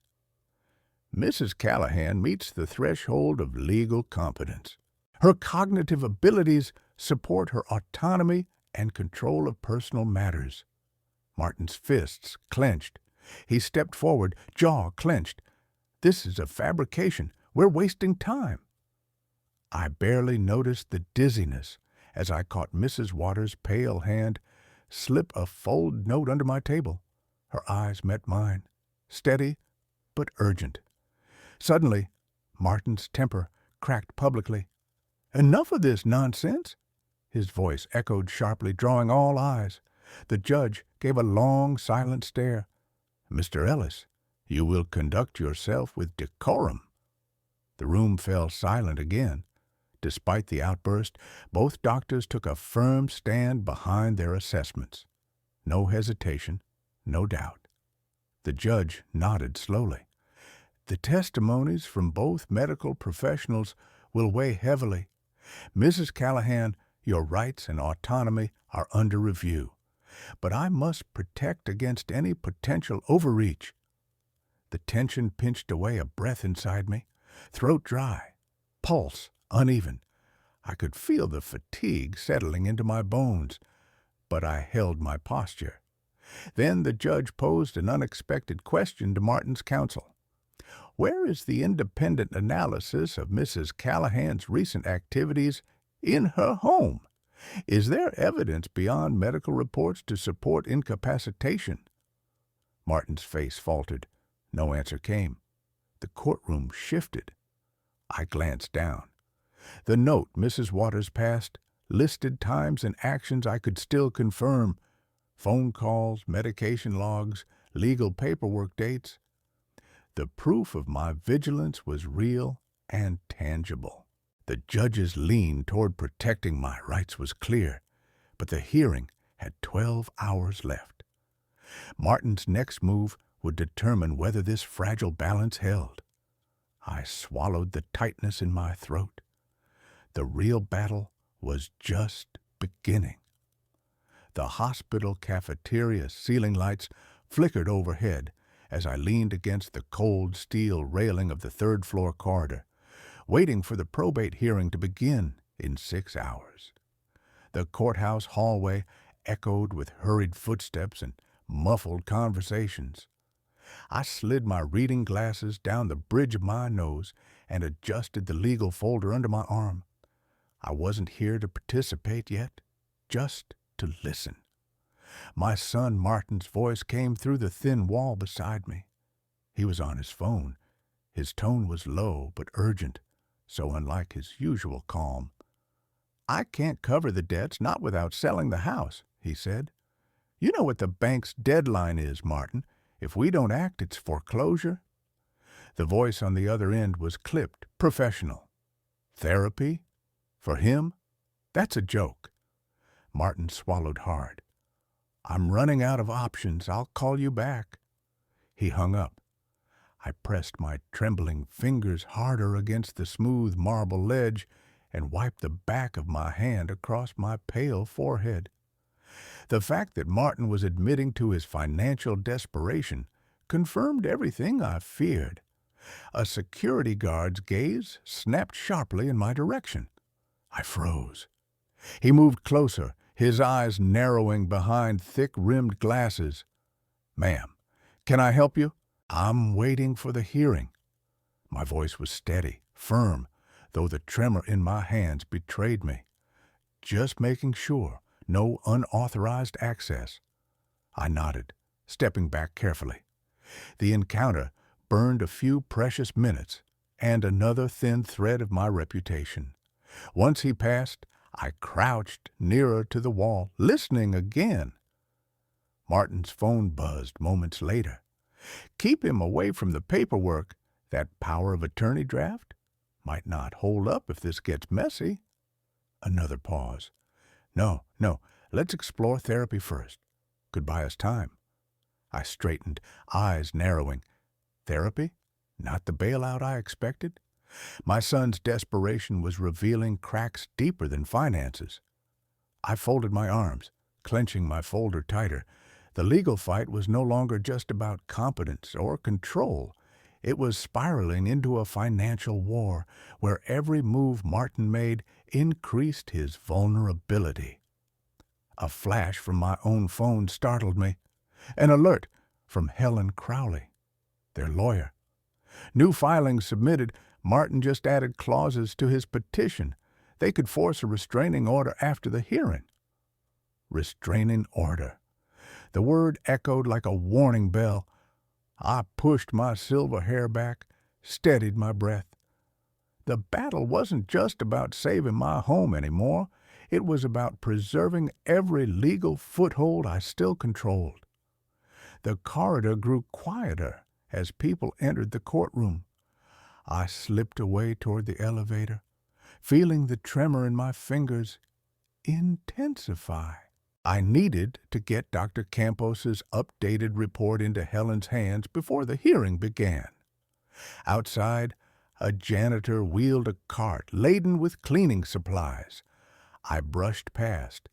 "Mrs. Callahan meets the threshold of legal competence. Her cognitive abilities support her autonomy and control of personal matters." Martin's fists clenched. He stepped forward, jaw clenched. "This is a fabrication. We're wasting time." I barely noticed the dizziness as I caught Mrs. Waters' pale hand slip a folded note under my table. Her eyes met mine, steady but urgent. Suddenly, Martin's temper cracked publicly. "Enough of this nonsense!" His voice echoed sharply, drawing all eyes. The judge gave a long, silent stare. "Mr. Ellis, you will conduct yourself with decorum." The room fell silent again. Despite the outburst, both doctors took a firm stand behind their assessments. No hesitation, no doubt. The judge nodded slowly. "The testimonies from both medical professionals will weigh heavily. Mrs. Callahan, your rights and autonomy are under review, but I must protect against any potential overreach." The tension pinched away a breath inside me, throat dry, pulse uneven. I could feel the fatigue settling into my bones, but I held my posture. Then the judge posed an unexpected question to Martin's counsel. "Where is the independent analysis of Mrs. Callahan's recent activities in her home? Is there evidence beyond medical reports to support incapacitation?" Martin's face faltered. No answer came. The courtroom shifted. I glanced down. The note Mrs. Waters passed listed times and actions I could still confirm: phone calls, medication logs, legal paperwork dates. The proof of my vigilance was real and tangible. The judge's lean toward protecting my rights was clear, but the hearing had 12 hours left. Martin's next move would determine whether this fragile balance held. I swallowed the tightness in my throat. The real battle was just beginning. The hospital cafeteria ceiling lights flickered overhead as I leaned against the cold steel railing of the third-floor corridor, waiting for the probate hearing to begin in 6 hours. The courthouse hallway echoed with hurried footsteps and muffled conversations. I slid my reading glasses down the bridge of my nose and adjusted the legal folder under my arm. I wasn't here to participate yet, just to listen. My son Martin's voice came through the thin wall beside me. He was on his phone. His tone was low but urgent, so unlike his usual calm. "I can't cover the debts, not without selling the house," he said. "You know what the bank's deadline is, Martin. If we don't act, it's foreclosure." The voice on the other end was clipped, professional. Therapy? For him? That's a joke. Martin swallowed hard. "I'm running out of options. I'll call you back." He hung up. I pressed my trembling fingers harder against the smooth marble ledge and wiped the back of my hand across my pale forehead. The fact that Martin was admitting to his financial desperation confirmed everything I feared. A security guard's gaze snapped sharply in my direction. I froze. He moved closer, his eyes narrowing behind thick-rimmed glasses. "Ma'am, can I help you?" "I'm waiting for the hearing." My voice was steady, firm, though the tremor in my hands betrayed me. "Just making sure. No unauthorized access." I nodded, stepping back carefully. The encounter burned a few precious minutes and another thin thread of my reputation. Once he passed, I crouched nearer to the wall, listening again. Martin's phone buzzed moments later. Keep him away from the paperwork. That power of attorney draft might not hold up if this gets messy. Another pause. No, let's explore therapy first. Could buy us time. I straightened, eyes narrowing. Therapy? Not the bailout I expected? My son's desperation was revealing cracks deeper than finances. I folded my arms, clenching my folder tighter. The legal fight was no longer just about competence or control. It was spiraling into a financial war where every move Martin made increased his vulnerability. A flash from my own phone startled me. An alert from Helen Crowley, their lawyer. New filings submitted. Martin just added clauses to his petition. They could force a restraining order after the hearing. Restraining order. The word echoed like a warning bell. I pushed my silver hair back, steadied my breath. The battle wasn't just about saving my home anymore. It was about preserving every legal foothold I still controlled. The corridor grew quieter as people entered the courtroom. I slipped away toward the elevator, feeling the tremor in my fingers intensify. I needed to get Dr. Campos's updated report into Helen's hands before the hearing began. Outside, a janitor wheeled a cart laden with cleaning supplies. I brushed past,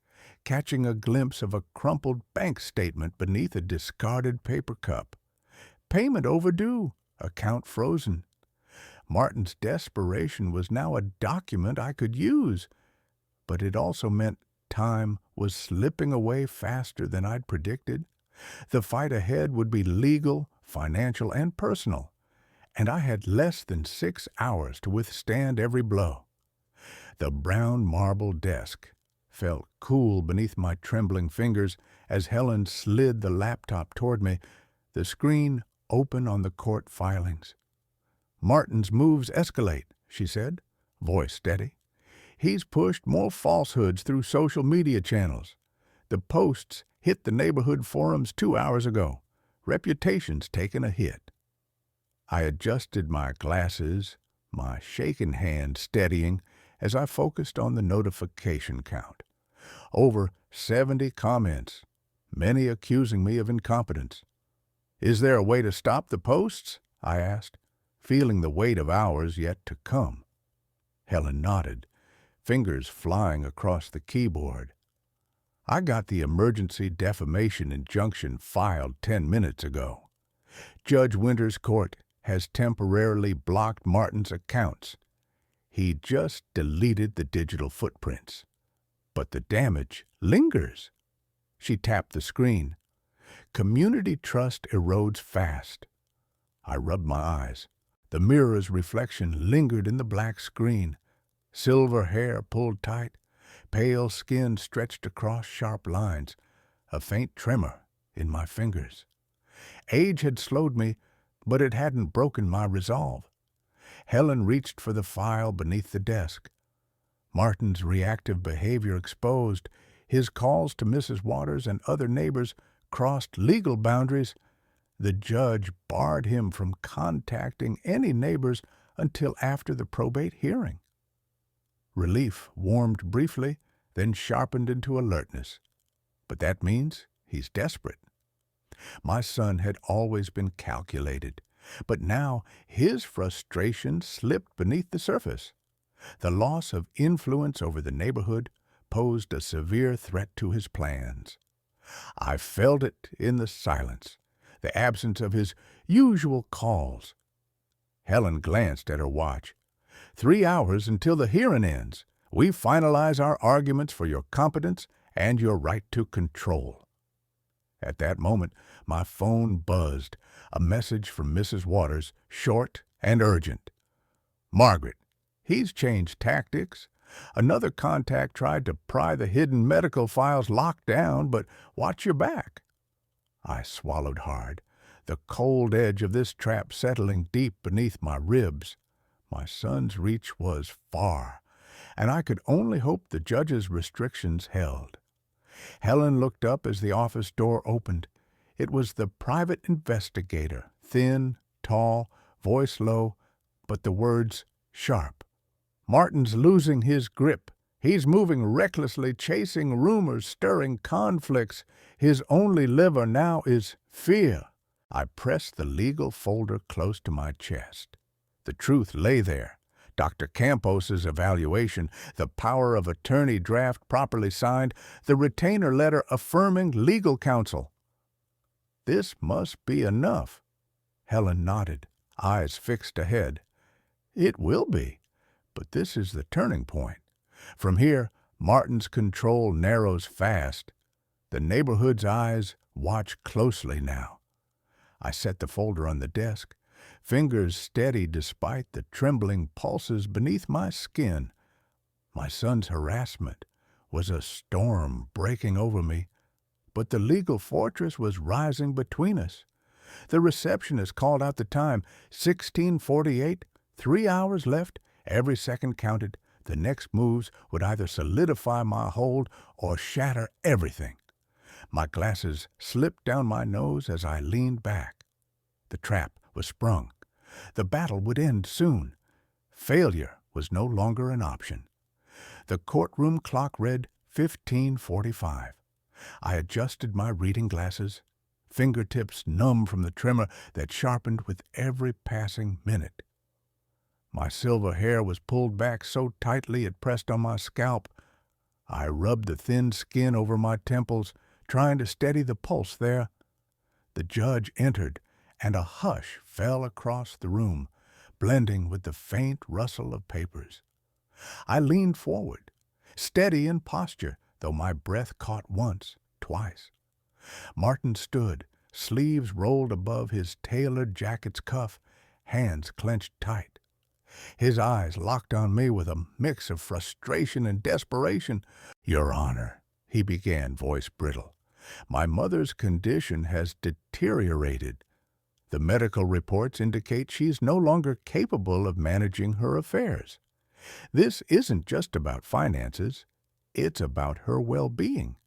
catching a glimpse of a crumpled bank statement beneath a discarded paper cup. Payment overdue, account frozen. Martin's desperation was now a document I could use, but it also meant time was slipping away faster than I'd predicted. The fight ahead would be legal, financial, and personal, and I had less than 6 hours to withstand every blow. The brown marble desk felt cool beneath my trembling fingers as Helen slid the laptop toward me, the screen open on the court filings. "Martin's moves escalate," she said, voice steady. "He's pushed more falsehoods through social media channels. The posts hit the neighborhood forums 2 hours ago. Reputation's taken a hit." I adjusted my glasses, my shaken hand steadying as I focused on the notification count. Over 70 comments, many accusing me of incompetence. Is there a way to stop the posts? I asked, feeling the weight of hours yet to come. Helen nodded, fingers flying across the keyboard. I got the emergency defamation injunction filed 10 minutes ago. Judge Winter's court has temporarily blocked Martin's accounts. He just deleted the digital footprints. But the damage lingers. She tapped the screen. Community trust erodes fast. I rubbed my eyes. The mirror's reflection lingered in the black screen. Silver hair pulled tight, pale skin stretched across sharp lines, a faint tremor in my fingers. Age had slowed me, but it hadn't broken my resolve. Helen reached for the file beneath the desk. Martin's reactive behavior exposed. His calls to Mrs. Waters and other neighbors crossed legal boundaries. The judge barred him from contacting any neighbors until after the probate hearing. Relief warmed briefly, then sharpened into alertness. But that means he's desperate. My son had always been calculated, but now his frustration slipped beneath the surface. The loss of influence over the neighborhood posed a severe threat to his plans. I felt it in the silence, the absence of his usual calls. Helen glanced at her watch. 3 hours until the hearing ends. We finalize our arguments for your competence and your right to control. At that moment, my phone buzzed, a message from Mrs. Waters, short and urgent. Margaret, he's changed tactics. Another contact tried to pry the hidden medical files locked down, but watch your back. I swallowed hard, the cold edge of this trap settling deep beneath my ribs. My son's reach was far, and I could only hope the judge's restrictions held. Helen looked up as the office door opened. It was the private investigator, thin, tall, voice low, but the words sharp. Martin's losing his grip. He's moving recklessly, chasing rumors, stirring conflicts. His only lever now is fear. I pressed the legal folder close to my chest. The truth lay there. Dr. Campos's evaluation, the power of attorney draft properly signed, the retainer letter affirming legal counsel. This must be enough. Helen nodded, eyes fixed ahead. It will be, but this is the turning point. From here, Martin's control narrows fast. The neighborhood's eyes watch closely now. I set the folder on the desk, fingers steady despite the trembling pulses beneath my skin. My son's harassment was a storm breaking over me, but the legal fortress was rising between us. The receptionist called out the time, 16:48, 3 hours left, every second counted. The next moves would either solidify my hold or shatter everything. My glasses slipped down my nose as I leaned back. The trap was sprung. The battle would end soon. Failure was no longer an option. The courtroom clock read 15:45. I adjusted my reading glasses, fingertips numb from the tremor that sharpened with every passing minute. My silver hair was pulled back so tightly it pressed on my scalp. I rubbed the thin skin over my temples, trying to steady the pulse there. The judge entered, and a hush fell across the room, blending with the faint rustle of papers. I leaned forward, steady in posture, though my breath caught once, twice. Martin stood, sleeves rolled above his tailored jacket's cuff, hands clenched tight. His eyes locked on me with a mix of frustration and desperation. "Your Honor," he began, voice brittle, "my mother's condition has deteriorated. The medical reports indicate she's no longer capable of managing her affairs. This isn't just about finances. It's about her well-being."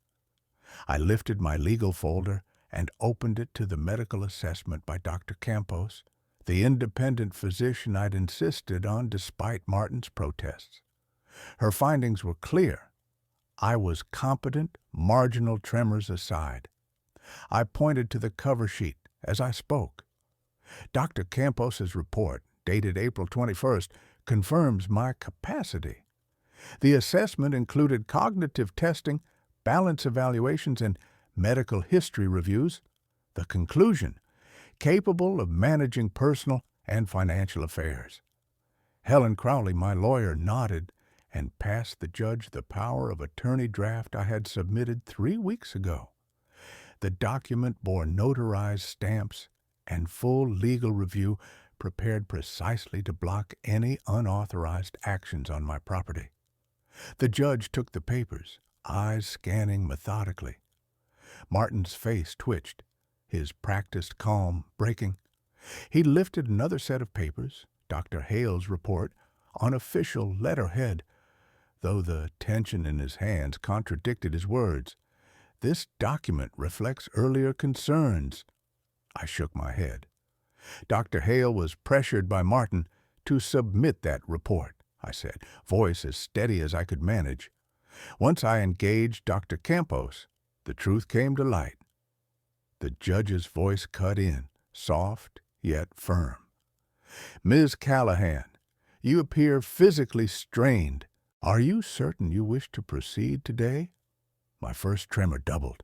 I lifted my legal folder and opened it to the medical assessment by Dr. Campos, the independent physician I'd insisted on despite Martin's protests. Her findings were clear. I was competent, marginal tremors aside. I pointed to the cover sheet, as I spoke. Dr. Campos's report, dated April 21st, confirms my capacity. The assessment included cognitive testing, balance evaluations, and medical history reviews. The conclusion: capable of managing personal and financial affairs. Helen Crowley, my lawyer, nodded and passed the judge the power of attorney draft I had submitted 3 weeks ago. The document bore notarized stamps and full legal review prepared precisely to block any unauthorized actions on my property. The judge took the papers, eyes scanning methodically. Martin's face twitched, his practiced calm breaking. He lifted another set of papers, Dr. Hale's report, on official letterhead, though the tension in his hands contradicted his words. This document reflects earlier concerns. I shook my head. Dr. Hale was pressured by Martin to submit that report, I said, voice as steady as I could manage. Once I engaged Dr. Campos, the truth came to light. The judge's voice cut in, soft yet firm. Ms. Callahan, you appear physically strained. Are you certain you wish to proceed today? My first tremor doubled.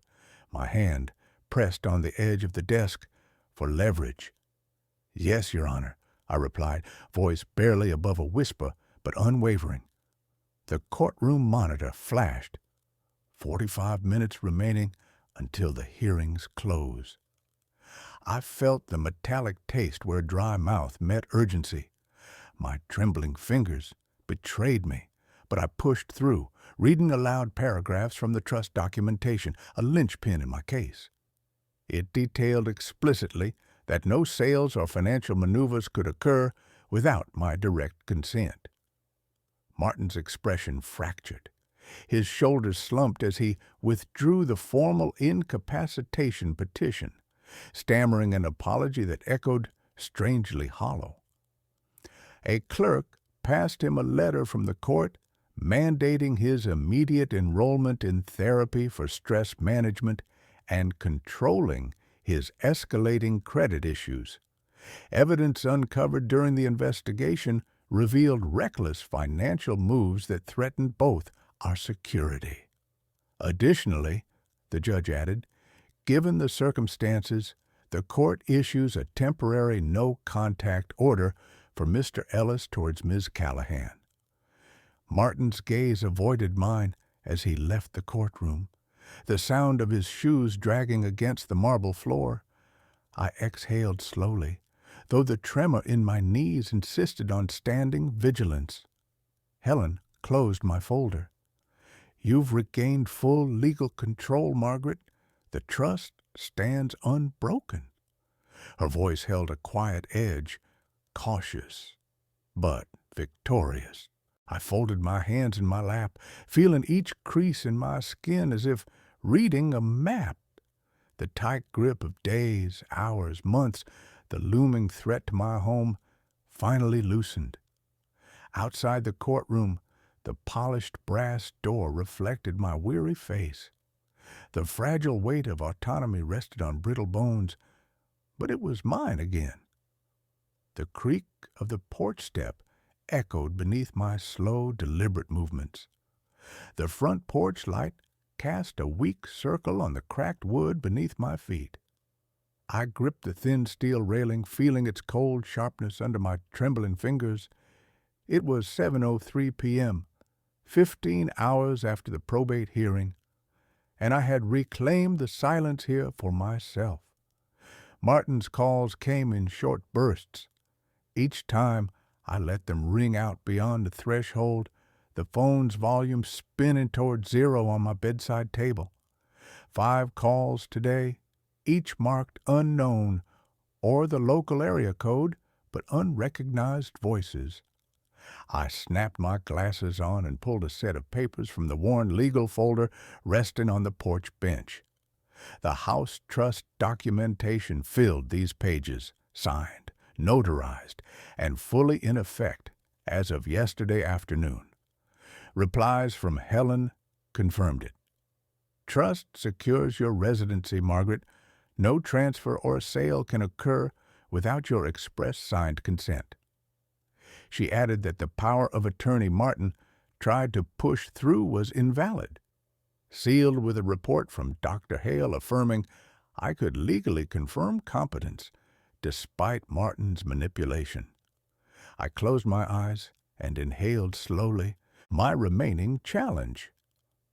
My hand pressed on the edge of the desk for leverage. Yes, Your Honor, I replied, voice barely above a whisper, but unwavering. The courtroom monitor flashed. 45 minutes remaining until the hearings close. I felt the metallic taste where dry mouth met urgency. My trembling fingers betrayed me, but I pushed through, reading aloud paragraphs from the trust documentation, a linchpin in my case. It detailed explicitly that no sales or financial maneuvers could occur without my direct consent. Martin's expression fractured. His shoulders slumped as he withdrew the formal incapacitation petition, stammering an apology that echoed strangely hollow. A clerk passed him a letter from the court mandating his immediate enrollment in therapy for stress management and controlling his escalating credit issues. Evidence uncovered during the investigation revealed reckless financial moves that threatened both our security. Additionally, the judge added, given the circumstances, the court issues a temporary no-contact order for Mr. Ellis towards Ms. Callahan. Martin's gaze avoided mine as he left the courtroom, the sound of his shoes dragging against the marble floor. I exhaled slowly, though the tremor in my knees insisted on standing vigilance. Helen closed my folder. You've regained full legal control, Margaret. The trust stands unbroken. Her voice held a quiet edge, cautious, but victorious. I folded my hands in my lap, feeling each crease in my skin as if reading a map. The tight grip of days, hours, months, the looming threat to my home, finally loosened. Outside the courtroom, the polished brass door reflected my weary face. The fragile weight of autonomy rested on brittle bones, but it was mine again. The creak of the porch step echoed beneath my slow, deliberate movements. The front porch light cast a weak circle on the cracked wood beneath my feet. I gripped the thin steel railing, feeling its cold sharpness under my trembling fingers. It was 7:03 p.m., 15 hours after the probate hearing, and I had reclaimed the silence here for myself. Martin's calls came in short bursts. Each time I let them ring out beyond the threshold, the phone's volume spinning toward zero on my bedside table. 5 calls today, each marked unknown or the local area code, but unrecognized voices. I snapped my glasses on and pulled a set of papers from the worn legal folder resting on the porch bench. The house trust documentation filled these pages, signed, notarized, and fully in effect as of yesterday afternoon. Replies from Helen confirmed it. Trust secures your residency, Margaret, No transfer or sale can occur without your express signed consent. She added that the power of attorney Martin tried to push through was invalid, sealed with a report from Dr. Hale affirming I could legally confirm competence despite Martin's manipulation. I closed my eyes and inhaled slowly my remaining challenge.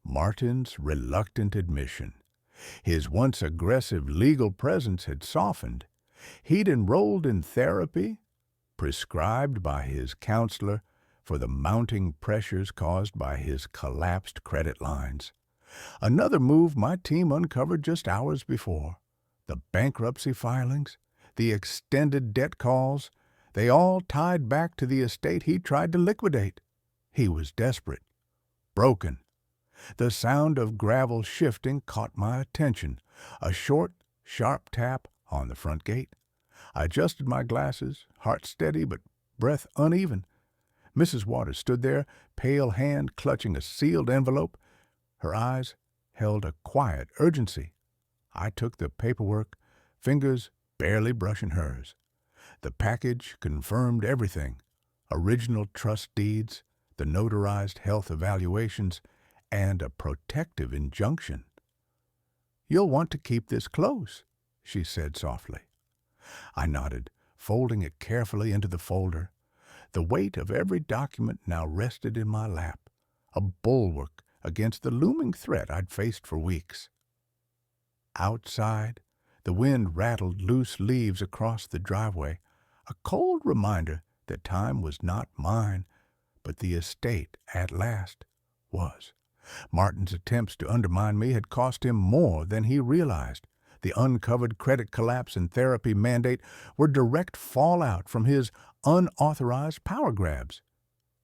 Martin's reluctant admission. His once aggressive legal presence had softened. He'd enrolled in therapy, prescribed by his counselor for the mounting pressures caused by his collapsed credit lines. Another move my team uncovered just hours before. The bankruptcy filings, the extended debt calls, they all tied back to the estate he tried to liquidate. He was desperate, broken. The sound of gravel shifting caught my attention. A short, sharp tap on the front gate. I adjusted my glasses, heart steady but breath uneven. Mrs. Waters stood there, pale hand clutching a sealed envelope. Her eyes held a quiet urgency. I took the paperwork, fingers barely brushing hers. The package confirmed everything: original trust deeds, the notarized health evaluations, and a protective injunction. "You'll want to keep this close," she said softly. I nodded, folding it carefully into the folder. The weight of every document now rested in my lap, a bulwark against the looming threat I'd faced for weeks. Outside, the wind rattled loose leaves across the driveway, a cold reminder that time was not mine, but the estate, at last, was. Martin's attempts to undermine me had cost him more than he realized. The uncovered credit collapse and therapy mandate were direct fallout from his unauthorized power grabs.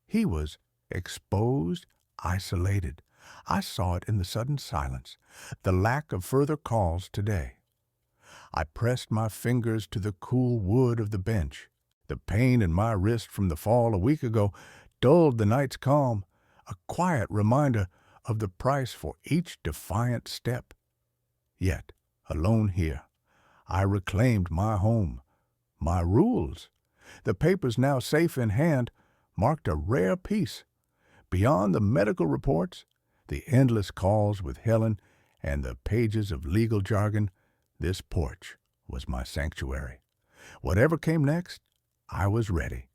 He was exposed, isolated. I saw it in the sudden silence, the lack of further calls today. I pressed my fingers to the cool wood of the bench. The pain in my wrist from the fall a week ago dulled the night's calm, a quiet reminder of the price for each defiant step. Yet, alone here, I reclaimed my home, my rules. The papers now safe in hand marked a rare peace. Beyond the medical reports, the endless calls with Helen, and the pages of legal jargon, this porch was my sanctuary. Whatever came next, I was ready.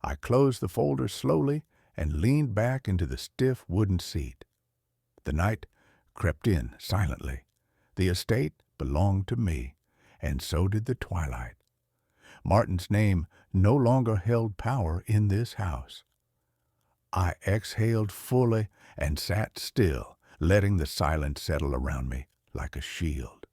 I closed the folder slowly and leaned back into the stiff wooden seat. The night crept in silently. The estate belonged to me, and so did the twilight. Martin's name no longer held power in this house. I exhaled fully and sat still, letting the silence settle around me like a shield.